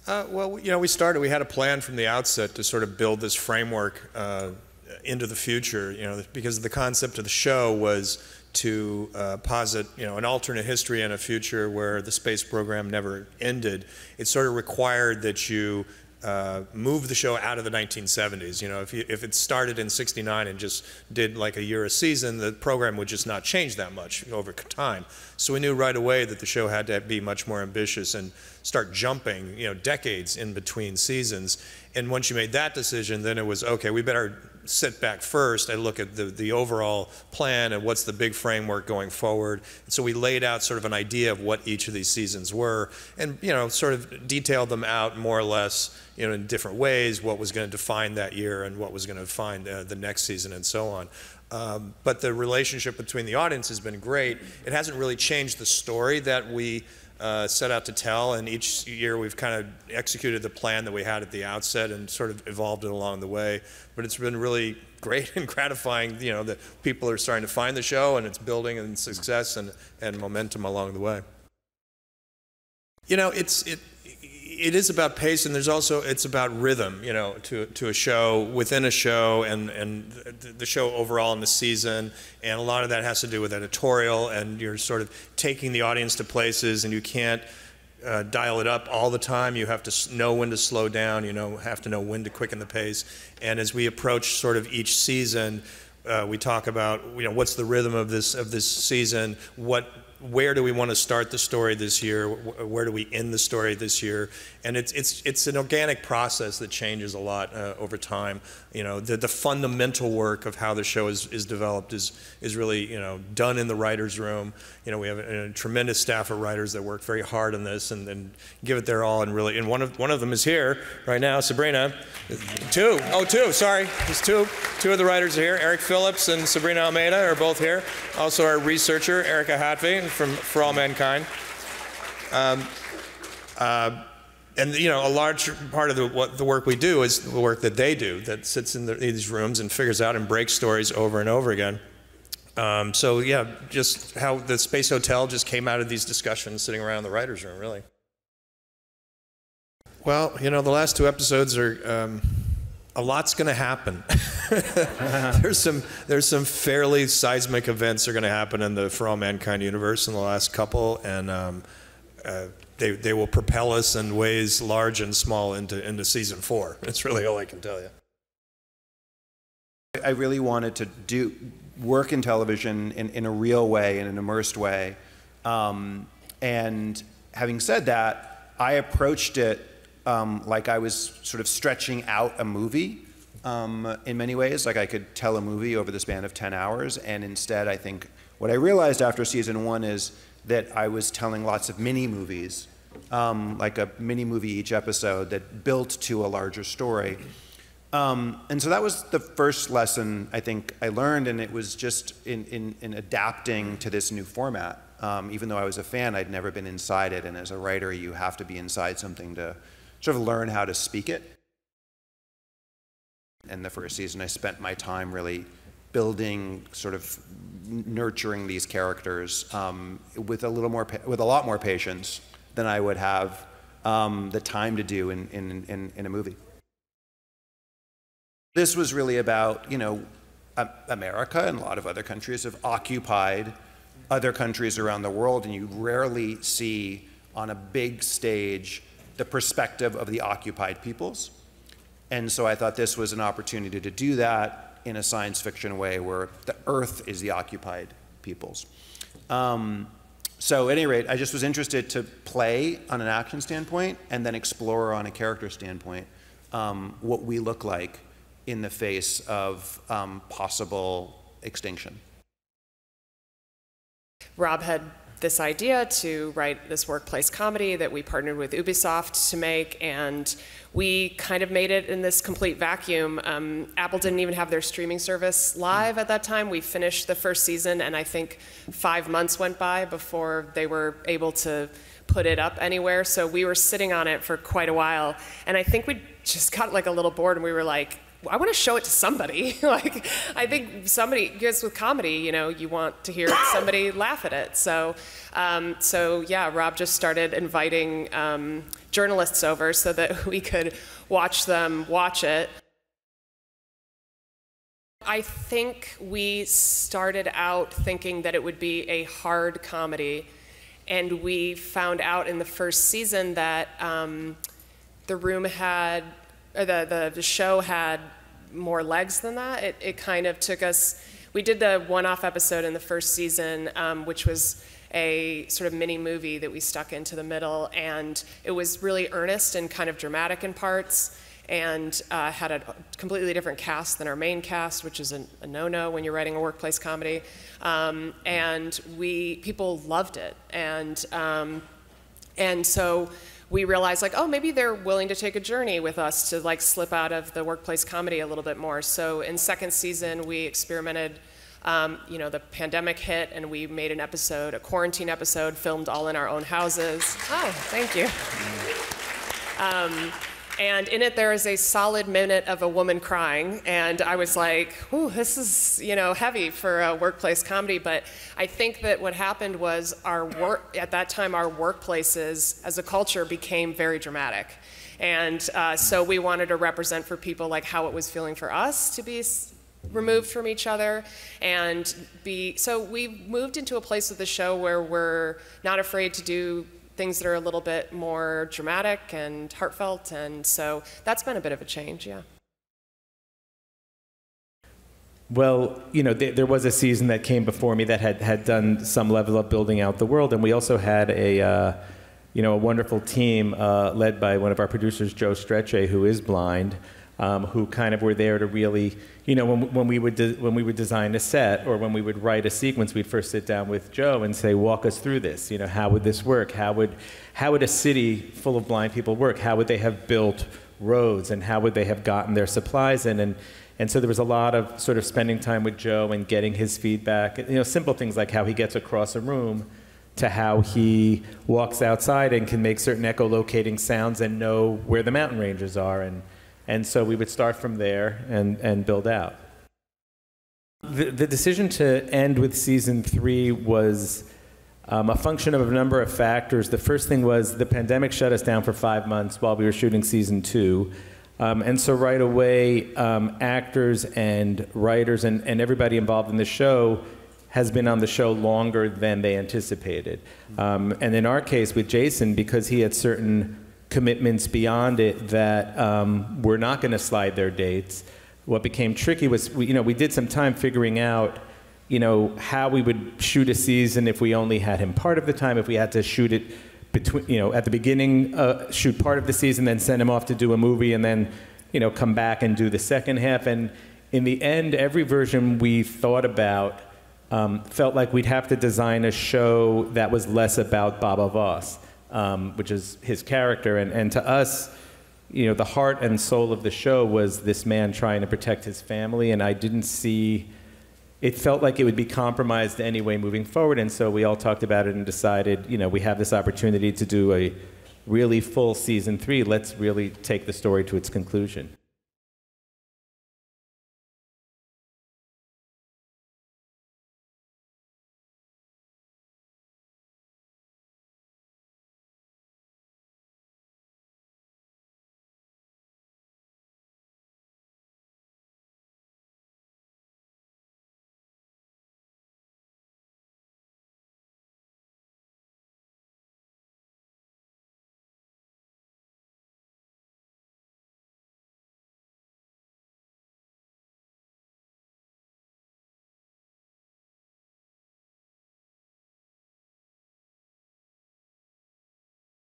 Well, we had a plan from the outset to sort of build this framework into the future, because the concept of the show was to posit, an alternate history and a future where the space program never ended. It sort of required that you move the show out of the 1970s. If it started in '69 and just did like a year a season, the program would just not change that much over time. So we knew right away that the show had to be much more ambitious and start jumping, decades in between seasons. And once you made that decision, then it was, okay, we better sit back first and look at the overall plan and what's the big framework going forward. And so we laid out sort of an idea of what each of these seasons were and, sort of detailed them out more or less, in different ways, what was going to define that year and what was going to define the next season and so on. But the relationship between the audience has been great. It hasn't really changed the story that we set out to tell, and each year we've kind of executed the plan that we had at the outset and sort of evolved it along the way. But it's been really great and gratifying, that people are starting to find the show and it's building in success and momentum along the way. It is about pace, and it's about rhythm, to a show, within a show, and the show overall in the season, and a lot of that has to do with editorial, and you're sort of taking the audience to places, and you can't dial it up all the time. You have to know when to slow down, have to know when to quicken the pace, and as we approach sort of each season, we talk about, what's the rhythm of this season, where do we want to start the story this year? Where do we end the story this year? And it's an organic process that changes a lot over time. The fundamental work of how the show is developed is really done in the writers' room. We have a tremendous staff of writers that work very hard on this and give it their all. And one of them is here right now, Sabrina. Two. Sorry. There's two of the writers are here. Eric Phillips and Sabrina Almeida are both here. Also our researcher, Erica Hatvey from For All Mankind. And a large part of the work we do is the work that they do, that sits in these rooms and figures out and breaks stories over and over again. So yeah, just how the Space Hotel just came out of these discussions sitting around the writers' room, really. Well, the last two episodes are, a lot's going to happen. There's some fairly seismic events that are going to happen in the For All Mankind universe in the last couple, and they will propel us in ways large and small into season 4. That's really all I can tell you. I really wanted to do work in television in a real way, in an immersed way, and having said that, I approached it like I was sort of stretching out a movie in many ways, like I could tell a movie over the span of 10 hours, and instead I think what I realized after season 1 is that I was telling lots of mini movies, like a mini movie each episode that built to a larger story. And so that was the first lesson I think I learned, and it was just in adapting to this new format. Even though I was a fan, I'd never been inside it, and as a writer you have to be inside something to sort of learn how to speak it. In the first season I spent my time really building, sort of nurturing these characters with a lot more patience than I would have the time to do in a movie. This was really about, America and a lot of other countries have occupied other countries around the world, and you rarely see on a big stage the perspective of the occupied peoples. And so I thought this was an opportunity to do that in a science fiction way where the Earth is the occupied peoples. So at any rate, I just was interested to play on an action standpoint and then explore on a character standpoint what we look like in the face of possible extinction. Rob had this idea to write this workplace comedy that we partnered with Ubisoft to make, and we kind of made it in this complete vacuum. Apple didn't even have their streaming service live at that time. We finished the first season, and I think 5 months went by before they were able to put it up anywhere. So we were sitting on it for quite a while, and I think we just got like a little bored, and we were like, I want to show it to somebody. Like, I think somebody, because with comedy, you know, you want to hear somebody laugh at it. So, yeah, Rob just started inviting journalists over so that we could watch them watch it. I think we started out thinking that it would be a hard comedy, and we found out in the first season that the room had, or the show had more legs than that. It kind of took us, we did the one-off episode in the first season, which was a sort of mini movie that we stuck into the middle, and it was really earnest and kind of dramatic in parts, and had a completely different cast than our main cast, which is a no-no when you're writing a workplace comedy. And people loved it, and so we realized, like, oh, maybe they're willing to take a journey with us to like slip out of the workplace comedy a little bit more. So in second season, we experimented. You know, the pandemic hit, and we made an episode, a quarantine episode, filmed all in our own houses. Oh, thank you. And in it, there is a solid minute of a woman crying, and I was like, ooh, this is, you know, heavy for a workplace comedy. But I think that what happened was at that time, our workplaces as a culture became very dramatic. And so we wanted to represent for people like how it was feeling for us to be removed from each other, and so we moved into a place with the show where we're not afraid to do things that are a little bit more dramatic and heartfelt, and so that's been a bit of a change, yeah. Well, you know, there was a season that came before me that had done some level of building out the world, and we also had a wonderful team led by one of our producers, Joe Strecce, who is blind, who kind of were there to really, you know, when we would design a set or when we would write a sequence, we'd first sit down with Joe and say, walk us through this. You know, how would this work? How would a city full of blind people work? How would they have built roads, and how would they have gotten their supplies in? And so there was a lot of sort of spending time with Joe and getting his feedback. You know, simple things like how he gets across a room to how he walks outside and can make certain echolocating sounds and know where the mountain ranges are. And so we would start from there and build out. The decision to end with season 3 was a function of a number of factors. The first thing was the pandemic shut us down for 5 months while we were shooting season 2. And so right away, actors and writers and everybody involved in the show has been on the show longer than they anticipated. And in our case with Jason, because he had certain commitments beyond it that were not going to slide their dates. What became tricky was, we did some time figuring out, you know, how we would shoot a season if we only had him part of the time, if we had to shoot it between, you know, at the beginning, shoot part of the season, then send him off to do a movie, and then, you know, come back and do the second half. And in the end, every version we thought about felt like we'd have to design a show that was less about Baba Voss. Which is his character, and to us, you know, the heart and soul of the show was this man trying to protect his family, and I didn't see, it felt like it would be compromised anyway moving forward, and so we all talked about it and decided, you know, we have this opportunity to do a really full season 3, let's really take the story to its conclusion.